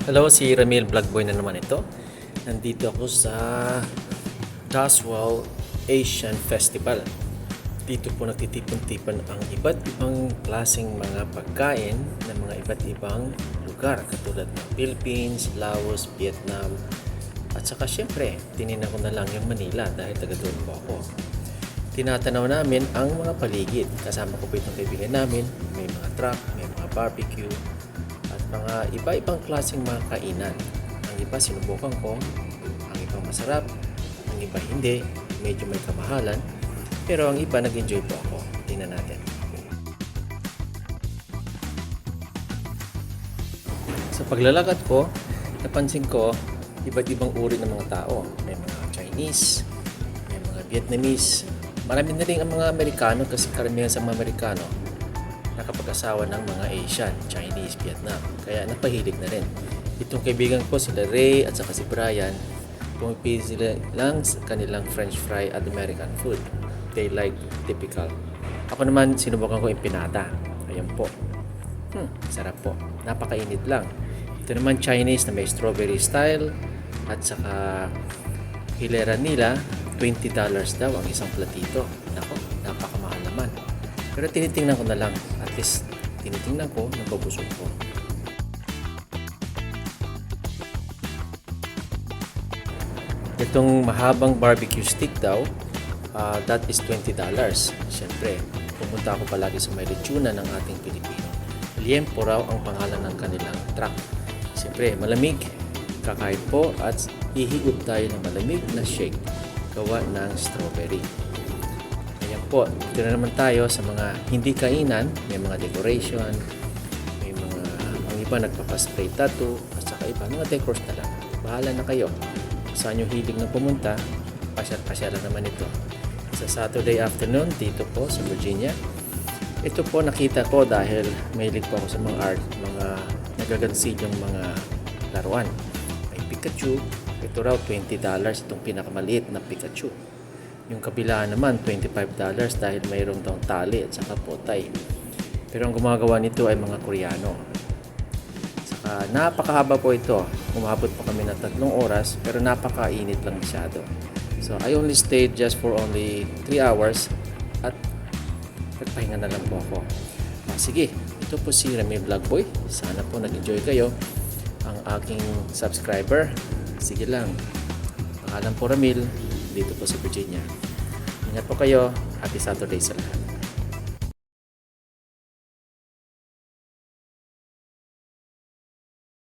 Hello, si Ramil Vlogboy na naman ito. Nandito ako sa Daswell Asian Festival. Dito po nagtitipon-tipon ang iba't ibang klaseng mga pagkain ng mga iba't ibang lugar katulad ng Philippines, Laos, Vietnam at saka syempre tininan ko na lang yung Manila dahil taga doon po ako. Tinatanaw namin ang mga paligid. Kasama ko po itong kaibigan namin. May mga truck, may mga barbecue at mga iba-ibang klaseng mga kainan. Ang iba sinubukan ko, ang iba masarap, ang iba hindi, medyo may kamahalan, pero ang iba nag-enjoy po ako. Tingnan natin. Sa paglalakad ko, napansin ko iba't ibang uri ng mga tao. May mga Chinese, may mga Vietnamese, marami na rin ang mga Amerikano kasi karamihan sa mga Amerikano nakapag-asawa ng mga Asian, Chinese, Vietnam. Kaya napahilig na rin. Itong kaibigan ko sila Ray at saka si Brian, pumipili sila lang sa kanilang French fry at American food. They like typical. Ako naman sinubukan ko empanada. Ayan po. Sarap po. Napakainit lang. Ito naman Chinese na may strawberry style at saka hilera nila $20 daw ang isang platito. Nako, napakamahal naman. Pero tinitingnan ko na lang. At least, tinitingnan ko, nababusog ko. Itong mahabang barbecue stick daw, that is $20. Siyempre, pumunta ako palagi sa may lechuna ng ating Pilipino. Liempo raw ang pangalan ng kanilang truck. Siyempre, malamig. Kakain po at ihiup tayo ng malamig na shake gawa ng strawberry. Ayan po, dito na naman tayo sa mga hindi kainan. May mga decoration, may mga, ang iba nagpapaspray tattoo, at saka iba, mga decors na lang. Bahala na kayo. Saan nyo hilig na pumunta, pasyal-pasyal naman ito. Sa Saturday afternoon, dito po sa Virginia. Ito po nakita ko dahil mahilig po ako sa mga art, mga nagagansilyong mga laruan. May Pikachu. Ito raw $20 itong pinakamaliit na Pikachu. Yung kabila naman $25 dahil mayroong daw tali at saka potay. Pero ang gumagawa nito ay mga Koreano. Saka napakahaba po ito. Umabot pa kami ng 3 oras pero napakainit lang masyado. So I only stayed just for only 3 hours at nagpahinga na lang po ako. Sige, ito po si Remy Vlogboy. Sana po nag-enjoy kayo. Ang aking subscriber, sige lang. Pangalan po Ramil, dito po sa Virginia. Ingat po kayo. Happy Saturday sa lahat.